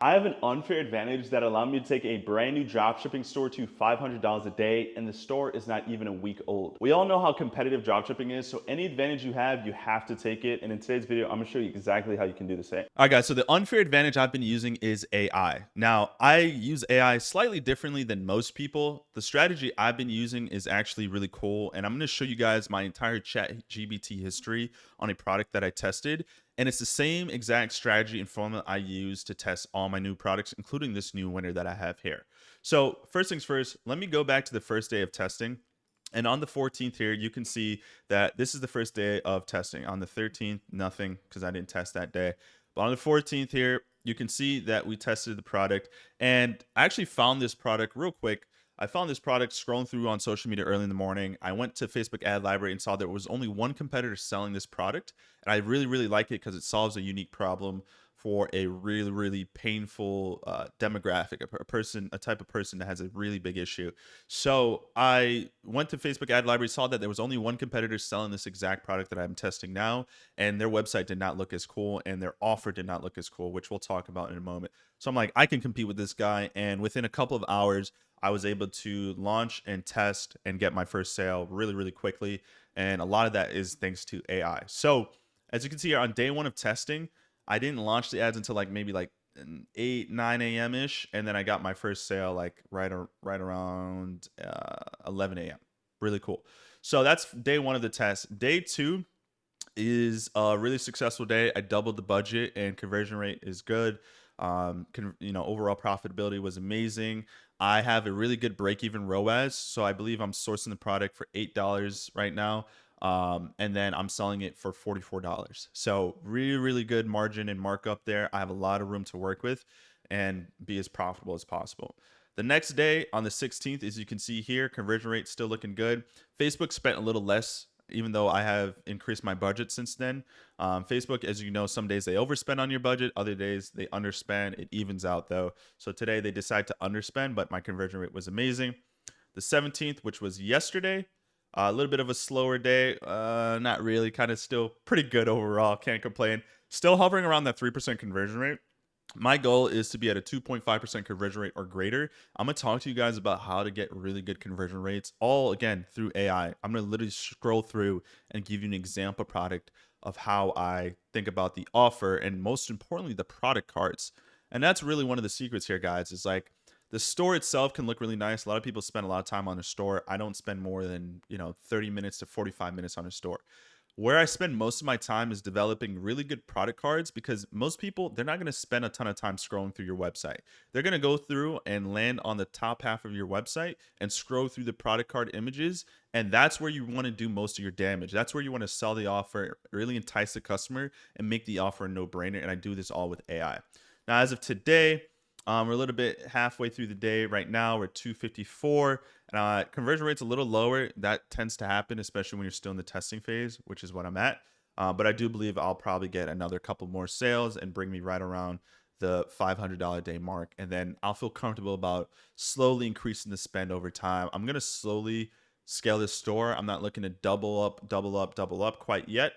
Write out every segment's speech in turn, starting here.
I have an unfair advantage that allowed me to take a brand new dropshipping store to $500 a day, and the store is not even a week old. We all know how competitive dropshipping is, so any advantage you have to take it. And in today's video, I'm gonna show you exactly how you can do the same. All right, guys. So the unfair advantage I've been using is AI. Now, I use AI slightly differently than most people. The strategy I've been using is actually really cool. And I'm going to show you guys my entire chat GBT history on a product that I tested. And it's the same exact strategy and formula I use to test all my new products, including this new winner that I have here. So first things first, let me go back to the first day of testing. And on the 14th here, you can see that this is the first day of testing. On the 13th, nothing, because I didn't test that day. But on the 14th here, you can see that we tested the product. And I actually found this product real quick. I found this product scrolling through on social media early in the morning. I went to Facebook ad library and saw there was only one competitor selling this product. And I really, really like it because it solves a unique problem for a really, really painful demographic, a type of person that has a really big issue. So I went to Facebook ad library, saw that there was only one competitor selling this exact product that I'm testing now, and their website did not look as cool, and their offer did not look as cool, which we'll talk about in a moment. So I'm like, I can compete with this guy, and within a couple of hours, I was able to launch and test and get my first sale really, really quickly. And a lot of that is thanks to AI. So as you can see here on day one of testing, I didn't launch the ads until like maybe like 8, 9 a.m. ish, and then I got my first sale like right around 11 a.m. Really cool. So that's day one of the test. Day two is a really successful day. I doubled the budget and conversion rate is good. Overall profitability was amazing. I have a really good break-even ROAS, so I believe I'm sourcing the product for $8 right now, and then I'm selling it for $44. So really, really good margin and markup there. I have a lot of room to work with and be as profitable as possible. The next day on the 16th, as you can see here, conversion rate still looking good. Facebook spent a little less, even though I have increased my budget since then. Facebook, as you know, some days they overspend on your budget, other days they underspend. It evens out though. So today they decide to underspend, but my conversion rate was amazing. The 17th, which was yesterday, a little bit of a slower day. Not really, kind of still pretty good overall. Can't complain. Still hovering around that 3% conversion rate. My goal is to be at a 2.5% conversion rate or greater. I'm going to talk to you guys about how to get really good conversion rates, all again through AI. I'm going to literally scroll through and give you an example product of how I think about the offer and most importantly, the product cards. And that's really one of the secrets here, guys, is like the store itself can look really nice. A lot of people spend a lot of time on the store. I don't spend more than, 30 minutes to 45 minutes on a store. Where I spend most of my time is developing really good product cards because most people, they're not going to spend a ton of time scrolling through your website. They're going to go through and land on the top half of your website and scroll through the product card images. And that's where you want to do most of your damage. That's where you want to sell the offer, really entice the customer and make the offer a no-brainer. And I do this all with AI. Now, as of today, we're a little bit halfway through the day right now. We're 254. Conversion rate's a little lower. That tends to happen, especially when you're still in the testing phase, which is what I'm at. But I do believe I'll probably get another couple more sales and bring me right around the $500 day mark. And then I'll feel comfortable about slowly increasing the spend over time. I'm going to slowly scale this store. I'm not looking to double up quite yet,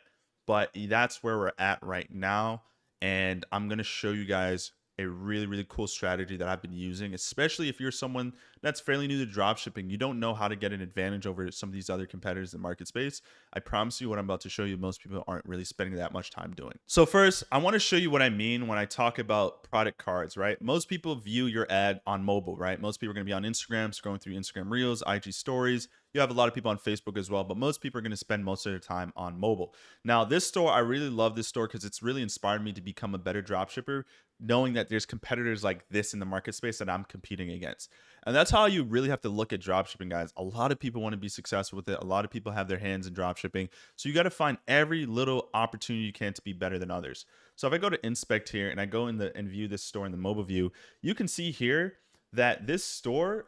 but that's where we're at right now. And I'm going to show you guys a really, really cool strategy that I've been using, especially if you're someone that's fairly new to dropshipping. You don't know how to get an advantage over some of these other competitors in the market space. I promise you what I'm about to show you, most people aren't really spending that much time doing. So first, I want to show you what I mean when I talk about product cards, right? Most people view your ad on mobile, right? Most people are going to be on Instagram, scrolling through Instagram Reels, IG Stories. You have a lot of people on Facebook as well, but most people are going to spend most of their time on mobile. Now, this store, I really love this store because it's really inspired me to become a better dropshipper, knowing that there's competitors like this in the market space that I'm competing against. And that's how you really have to look at dropshipping, guys. A lot of people want to be successful with it. A lot of people have their hands in dropshipping. So you got to find every little opportunity you can to be better than others. So if I go to inspect here and I go in and view this store in the mobile view, you can see here that this store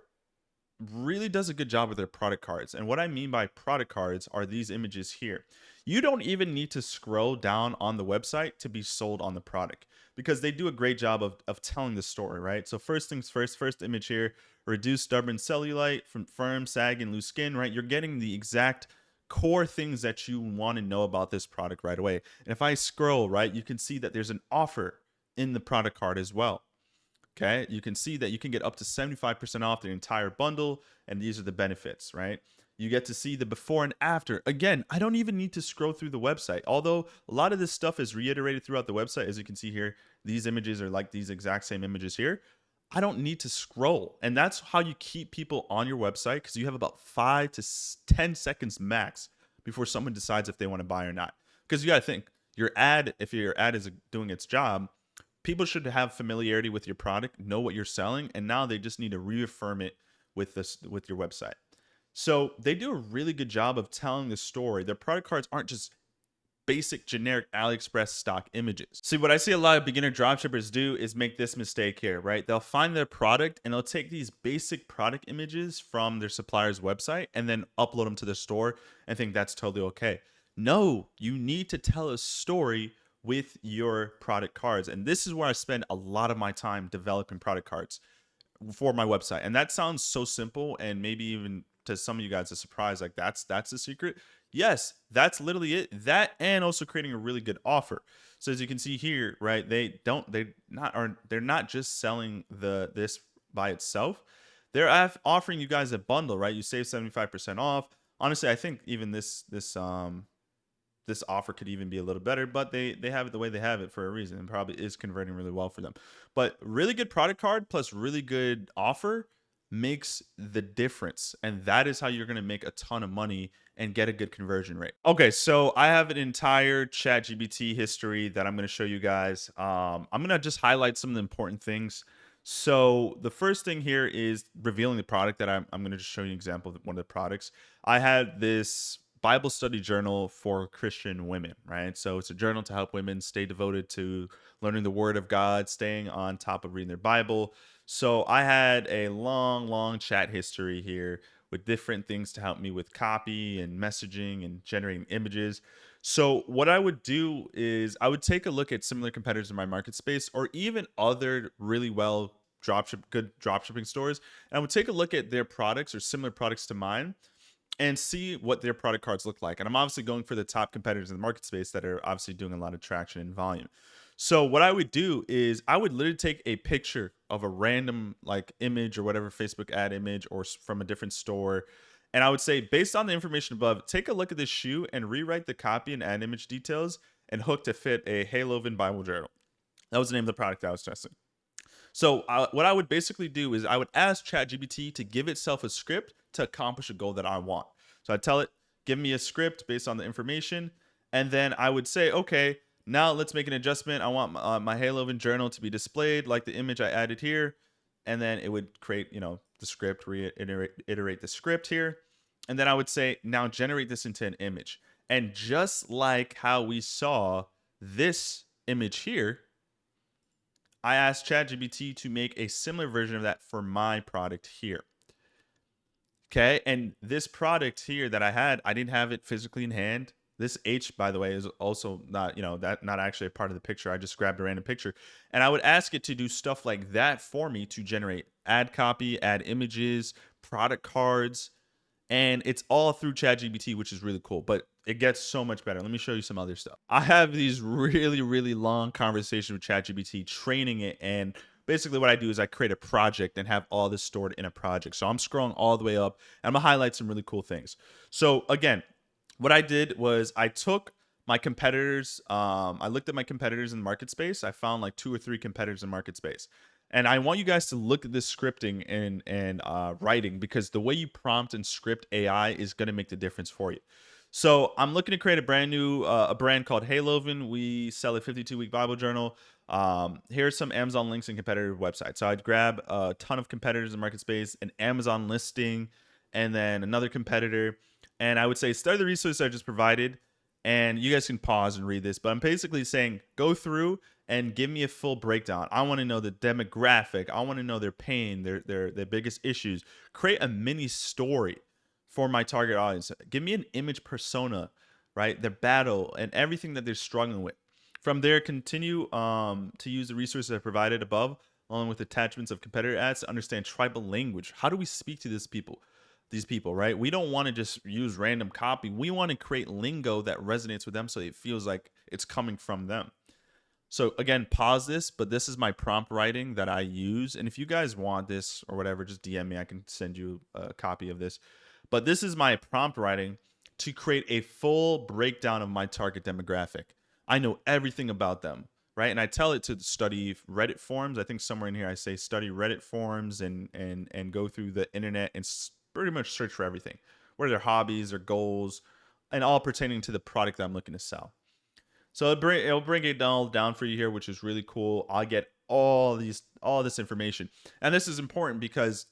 really does a good job with their product cards. And what I mean by product cards are these images here. You don't even need to scroll down on the website to be sold on the product because they do a great job of telling the story, right? So first things first image here, reduce stubborn cellulite from firm, sag, and loose skin, right? You're getting the exact core things that you want to know about this product right away. And if I scroll, right, you can see that there's an offer in the product card as well. Okay, you can see that you can get up to 75% off the entire bundle, and these are the benefits, right? You get to see the before and after. Again, I don't even need to scroll through the website, although a lot of this stuff is reiterated throughout the website. As you can see here, these images are like these exact same images here. I don't need to scroll. And that's how you keep people on your website, because you have about 5 to 10 seconds max before someone decides if they want to buy or not. Because you got to think, your ad, if your ad is doing its job, people should have familiarity with your product, know what you're selling, and now they just need to reaffirm it with your website. So they do a really good job of telling the story. Their product cards aren't just basic generic Aliexpress stock images. See, what I see a lot of beginner dropshippers do is make this mistake here, right? They'll find their product and they'll take these basic product images from their supplier's website and then upload them to the store and think that's totally okay. No, you need to tell a story with your product cards. And this is where I spend a lot of my time developing product cards for my website. And that sounds so simple, and maybe even to some of you guys a surprise, like that's the secret. Yes, that's literally it. That, and also creating a really good offer. So as you can see here, right, they're not just selling this by itself. They're offering you guys a bundle, right? You save 75% off. Honestly, I think even this offer could even be a little better, but they have it the way they have it for a reason, and probably is converting really well for them. But really good product card plus really good offer makes the difference, and that is how you're going to make a ton of money and get a good conversion rate. Okay, so I have an entire ChatGPT history that I'm going to show you guys. I'm going to just highlight some of the important things. So the first thing here is revealing the product that I'm going to just show you an example of one of the products. I had this Bible study journal for Christian women, right? So it's a journal to help women stay devoted to learning the Word of God, staying on top of reading their Bible. So I had a long chat history here with different things to help me with copy and messaging and generating images. So what I would do is I would take a look at similar competitors in my market space, or even other really good dropshipping stores, and I would take a look at their products or similar products to mine and see what their product cards look like. And I'm obviously going for the top competitors in the market space that are obviously doing a lot of traction and volume. So what I would do is I would literally take a picture of a random like image or whatever Facebook ad image or from a different store. And I would say, based on the information above, take a look at this shoe and rewrite the copy and ad image details and hook to fit a Haloven Bible journal. That was the name of the product I was testing. So what I would basically do is I would ask ChatGPT to give itself a script to accomplish a goal that I want. So I tell it, give me a script based on the information, and then I would say, okay, now let's make an adjustment. I want my Haloven journal to be displayed like the image I added here, and then it would create, the script, reiterate the script here, and then I would say, now generate this into an image. And just like how we saw this image here, I asked ChatGPT to make a similar version of that for my product here. Okay, and this product here that I had, I didn't have it physically in hand. This H, by the way, is also not, not actually a part of the picture. I just grabbed a random picture, and I would ask it to do stuff like that for me to generate ad copy, ad images, product cards, and it's all through ChatGPT, which is really cool. But it gets so much better. Let me show you some other stuff. I have these really long conversations with ChatGPT, training it, and basically what I do is I create a project and have all this stored in a project. So I'm scrolling all the way up, and I'm gonna highlight some really cool things. So again, what I did was I took my competitors. I looked at my competitors in the market space. I found like 2 or 3 competitors in market space. And I want you guys to look at this scripting and writing, because the way you prompt and script AI is going to make the difference for you. So I'm looking to create a brand new a brand called Haloven. We sell a 52-week Bible journal. Here's some Amazon links and competitor websites. So I'd grab a ton of competitors in market space, an Amazon listing, and then another competitor. And I would say start the resource I just provided. And you guys can pause and read this, but I'm basically saying go through and give me a full breakdown. I want to know the demographic. I want to know their pain, their biggest issues. Create a mini story for my target audience. Give me an image persona, right? Their battle and everything that they're struggling with. From there, continue to use the resources I provided above, along with attachments of competitor ads to understand tribal language. How do we speak to these people, right? We don't want to just use random copy. We want to create lingo that resonates with them so it feels like it's coming from them. So again, pause this, but this is my prompt writing that I use. And if you guys want this or whatever, just DM me. I can send you a copy of this. But this is my prompt writing to create a full breakdown of my target demographic. I know everything about them, right? And I tell it to study Reddit forums. I think somewhere in here I say study Reddit forums and go through the internet and pretty much search for everything. What are their hobbies, their goals, and all pertaining to the product that I'm looking to sell. So it'll bring it all down for you here, which is really cool. I get all this information, and this is important because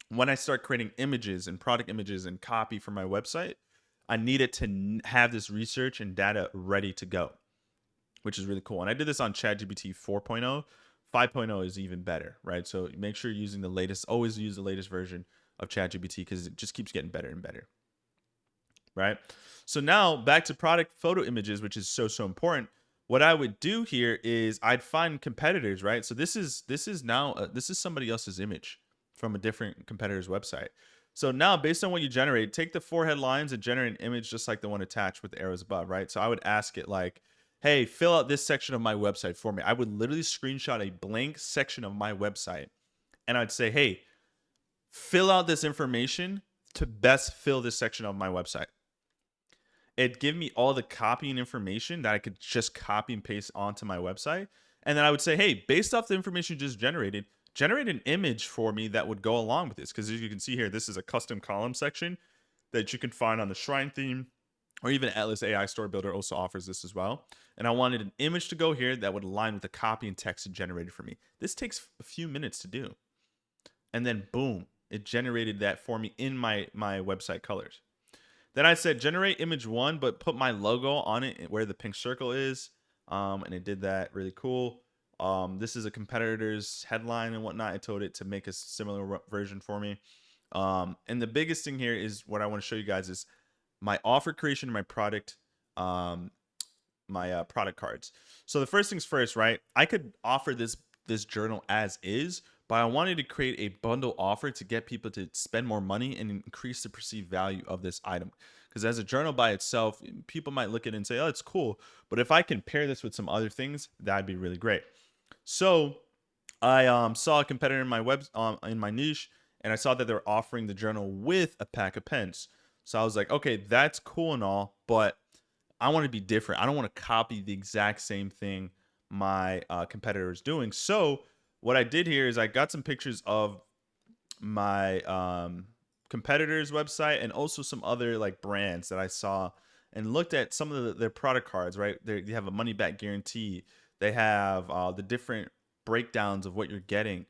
when I start creating images and product images and copy for my website, I need it to have this research and data ready to go, which is really cool. And I did this on ChatGPT 4.0. 5.0 is even better, right? So make sure you're using the latest. Always use the latest version of ChatGPT because it just keeps getting better and better, right? So now back to product photo images, which is so important. What I would do here is I'd find competitors, right? So this is now this is somebody else's image from a different competitor's website. So now based on what you generate, take the 4 headlines and generate an image just like the one attached with the arrows above, right? So I would ask it like, hey, fill out this section of my website for me. I would literally screenshot a blank section of my website and I'd say, hey, fill out this information to best fill this section of my website. It'd give me all the copy and information that I could just copy and paste onto my website. And then I would say, hey, based off the information you just generated, generate an image for me that would go along with this. Because as you can see here, this is a custom column section that you can find on the Shrine theme, or even Atlas AI Store Builder also offers this as well. And I wanted an image to go here that would align with the copy and text it generated for me. This takes a few minutes to do. And then boom, it generated that for me in my website colors. Then I said generate image 1, but put my logo on it where the pink circle is. And it did that really cool. This is a competitor's headline and whatnot. I told it to make a similar version for me. And the biggest thing here is what I want to show you guys is my offer creation and my product, my product cards. So the first things first, right? I could offer this journal as is, but I wanted to create a bundle offer to get people to spend more money and increase the perceived value of this item. Because as a journal by itself, people might look at it and say, oh, it's cool. But if I can pair this with some other things, that'd be really great. So I saw a competitor in my in my niche, and I saw that they were offering the journal with a pack of pens. So I was like, okay, that's cool and all, but I want to be different. I don't want to copy the exact same thing my competitor is doing. So what I did here is I got some pictures of my competitor's website and also some other like brands that I saw and looked at some of their product cards, right? They have a money back guarantee. They have the different breakdowns of what you're getting.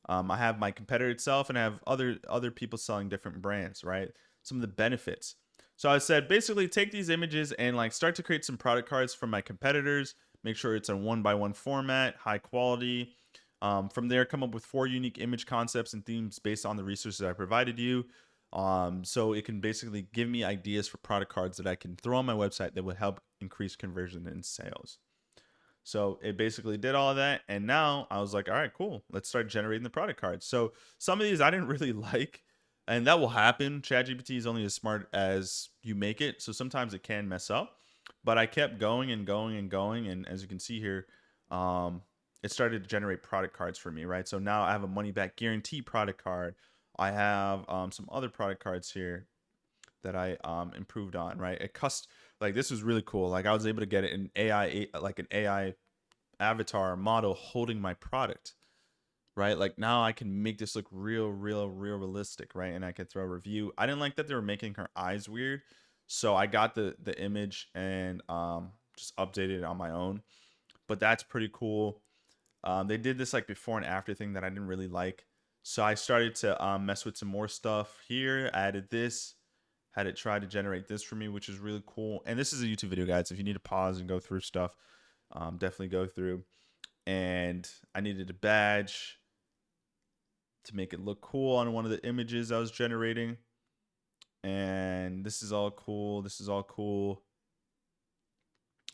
I have my competitor itself and I have other people selling different brands, right? Some of the benefits. So I said, basically take these images and like start to create some product cards from my competitors. Make sure it's a 1x1 format, high quality. From there, come up with 4 unique image concepts and themes based on the resources I provided you. So it can basically give me ideas for product cards that I can throw on my website that would help increase conversion and sales. So it basically did all of that. And now I was like, all right, cool. Let's start generating the product cards. So some of these I didn't really like, and that will happen. ChatGPT is only as smart as you make it. So sometimes it can mess up, but I kept going and going and going. And as you can see here, it started to generate product cards for me, right? So now I have a money back guarantee product card. I have some other product cards here that I improved on, right? Like this was really cool. Like I was able to get an AI avatar model holding my product, right? Like now I can make this look real realistic, right? And I could throw a review. I didn't like that they were making her eyes weird, so I got the image and just updated it on my own. But that's pretty cool. They did this like before and after thing that I didn't really like. So I started to mess with some more stuff here. Added this, had it try to generate this for me, which is really cool. And this is a YouTube video, guys. If you need to pause and go through stuff, definitely go through. And I needed a badge to make it look cool on one of the images I was generating. And this is all cool. This is all cool.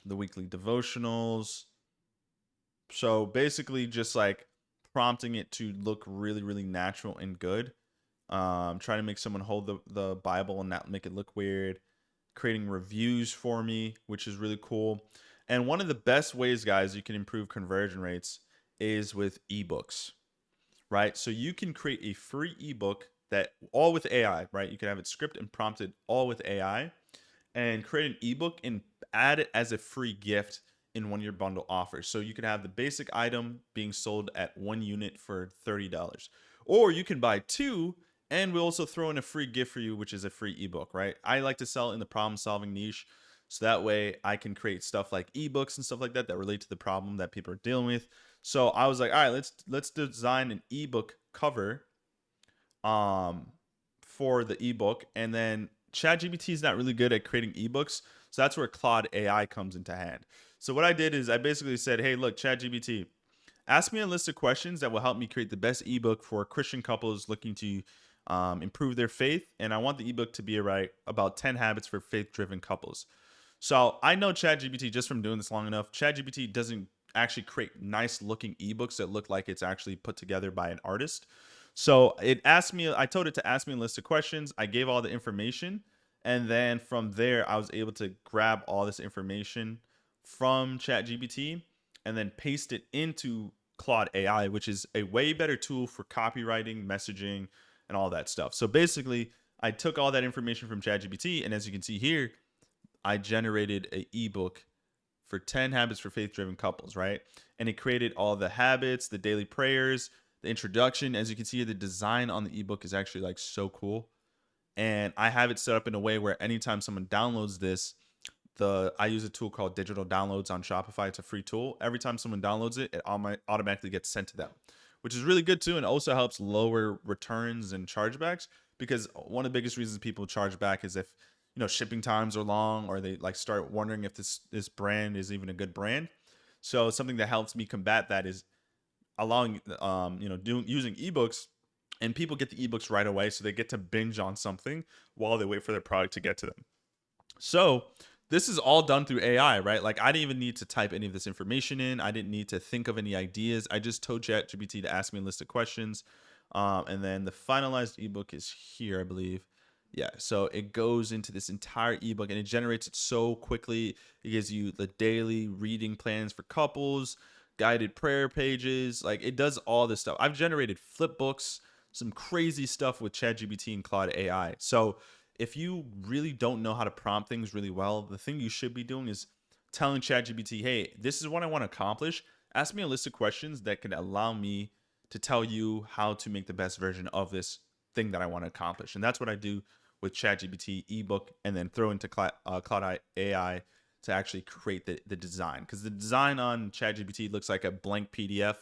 The weekly devotionals. So basically just like prompting it to look really natural and good. Trying to make someone hold the Bible and not make it look weird. Creating reviews for me, which is really cool. And one of the best ways, guys, you can improve conversion rates is with ebooks, right? So you can create a free ebook that all with AI, right? You can have it scripted and prompted all with AI and create an ebook and add it as a free gift in one of your bundle offers. So you could have the basic item being sold at 1 unit for $30. Or you can buy two and we'll also throw in a free gift for you, which is a free ebook, right? I like to sell in the problem solving niche. So that way I can create stuff like ebooks and stuff like that that relate to the problem that people are dealing with. So I was like, all right, let's design an ebook cover for the ebook. And then ChatGPT is not really good at creating ebooks. So that's where Claude AI comes into hand. So what I did is I basically said, hey, look, ChatGPT, ask me a list of questions that will help me create the best ebook for Christian couples looking to improve their faith. And I want the ebook to be about 10 habits for faith-driven couples. So I know ChatGPT just from doing this long enough. ChatGPT doesn't actually create nice looking ebooks that look like it's actually put together by an artist. So I told it to ask me a list of questions. I gave all the information. And then from there, I was able to grab all this information from ChatGPT and then paste it into Claude AI, which is a way better tool for copywriting, messaging, and all that stuff. So basically, I took all that information from ChatGPT, and as you can see here, I generated an ebook for 10 habits for faith-driven couples, right? And it created all the habits, the daily prayers, the introduction. As you can see, the design on the ebook is actually like so cool. And I have it set up in a way where anytime someone downloads this, I use a tool called Digital Downloads on Shopify. It's a free tool. Every time someone downloads it, it automatically gets sent to them, which is really good too, and also helps lower returns and chargebacks, because one of the biggest reasons people charge back is if shipping times are long, or they like start wondering if this brand is even a good brand. So something that helps me combat that is allowing using ebooks, and people get the ebooks right away, so they get to binge on something while they wait for their product to get to them. So this is all done through AI, right? Like I didn't even need to type any of this information in. I didn't need to think of any ideas. I just told ChatGPT to ask me a list of questions. And then the finalized ebook is here, I believe. Yeah, so it goes into this entire ebook and it generates it so quickly. It gives you the daily reading plans for couples, guided prayer pages. Like it does all this stuff. I've generated flip books, some crazy stuff with ChatGPT and Claude AI. So if you really don't know how to prompt things really well, the thing you should be doing is telling ChatGPT, hey, this is what I want to accomplish. Ask me a list of questions that can allow me to tell you how to make the best version of this thing that I want to accomplish. And that's what I do with ChatGPT ebook, and then throw into Claude AI to actually create the design. Because the design on ChatGPT looks like a blank PDF.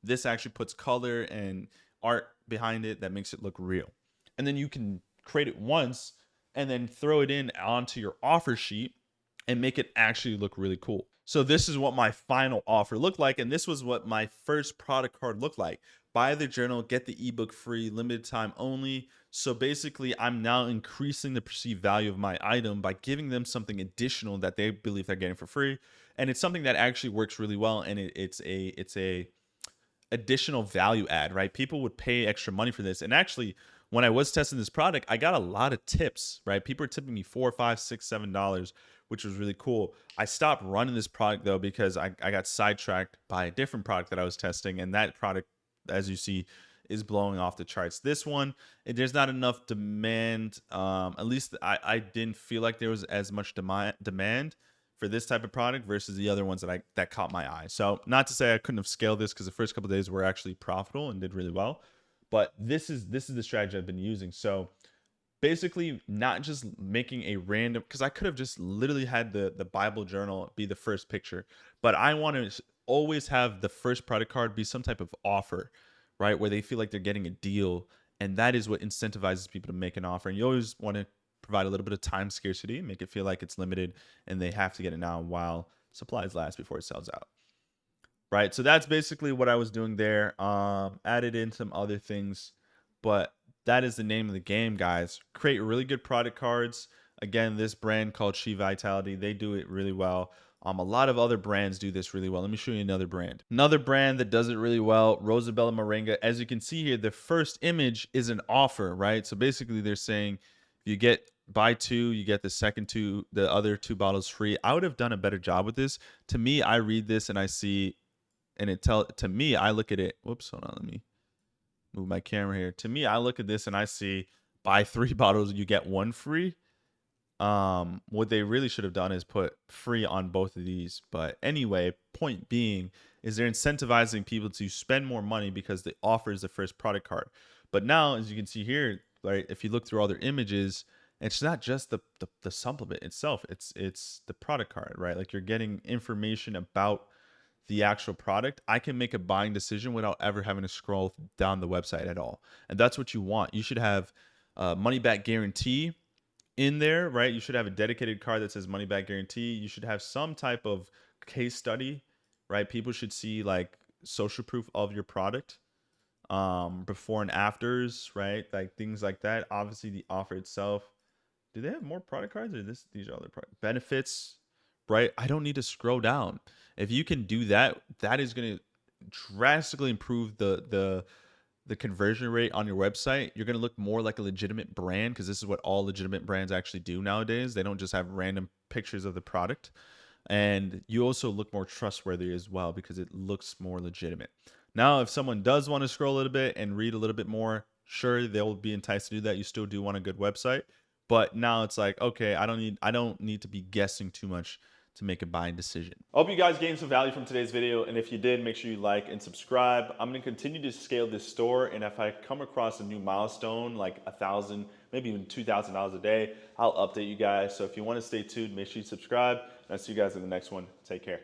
This actually puts color and art behind it that makes it look real. And then you can create it once and then throw it in onto your offer sheet and make it actually look really cool. So this is what my final offer looked like. And this was what my first product card looked like. Buy the journal, get the ebook free, limited time only. So basically, I'm now increasing the perceived value of my item by giving them something additional that they believe they're getting for free. And it's something that actually works really well. And it's a additional value add, right? People would pay extra money for this. And actually, when I was testing this product, I got a lot of tips, right? People are tipping me $4, $5, $6, $7, which was really cool. I stopped running this product though, because I got sidetracked by a different product that I was testing. And that product, as you see, is blowing off the charts. This one, there's not enough demand. At least I didn't feel like there was as much demand for this type of product versus the other ones that caught my eye. So not to say I couldn't have scaled this, because the first couple of days were actually profitable and did really well. But this is the strategy I've been using. So basically, not just making a random, because I could have just literally had the Bible journal be the first picture, but I want to always have the first product card be some type of offer, right? Where they feel like they're getting a deal. And that is what incentivizes people to make an offer. And you always want to provide a little bit of time scarcity, make it feel like it's limited and they have to get it now while supplies last before it sells out. Right. So that's basically what I was doing there. Added in some other things, but that is the name of the game, guys. Create really good product cards. Again, this brand called She Vitality, they do it really well. A lot of other brands do this really well. Let me show you another brand. Another brand that does it really well, Rosabella Moringa. As you can see here, the first image is an offer, right? So basically they're saying if you get buy two, you get the other two bottles free. I would have done a better job with this. To me, I read this and I see, and to me, I look at it. Whoops, hold on, let me move my camera here. To me, I look at this and I see buy three bottles, you get one free. What they really should have done is put free on both of these. But anyway, point being is they're incentivizing people to spend more money because the offer is the first product card. But now, as you can see here, right, if you look through all their images, it's not just the supplement itself, it's the product card, right? Like you're getting information about the actual product. I can make a buying decision without ever having to scroll down the website at all. And that's what you want. You should have money back guarantee in there, right? You should have a dedicated card that says money back guarantee. You should have some type of case study, right? People should see like social proof of your product, before and afters, right? Like things like that. Obviously, the offer itself. Do they have more product cards, or these are other product benefits, right? I don't need to scroll down. If you can do that, that is going to drastically improve the conversion rate on your website. You're going to look more like a legitimate brand, because this is what all legitimate brands actually do nowadays. They don't just have random pictures of the product. And you also look more trustworthy as well because it looks more legitimate. Now, if someone does want to scroll a little bit and read a little bit more, sure, they'll be enticed to do that. You still do want a good website. But now it's like, okay, I don't need to be guessing too much to make a buying decision. I hope you guys gained some value from today's video, and if you did, make sure you like and subscribe. I'm gonna continue to scale this store, and if I come across a new milestone, like 1,000, maybe even $2,000 a day, I'll update you guys. So if you wanna stay tuned, make sure you subscribe, and I'll see you guys in the next one. Take care.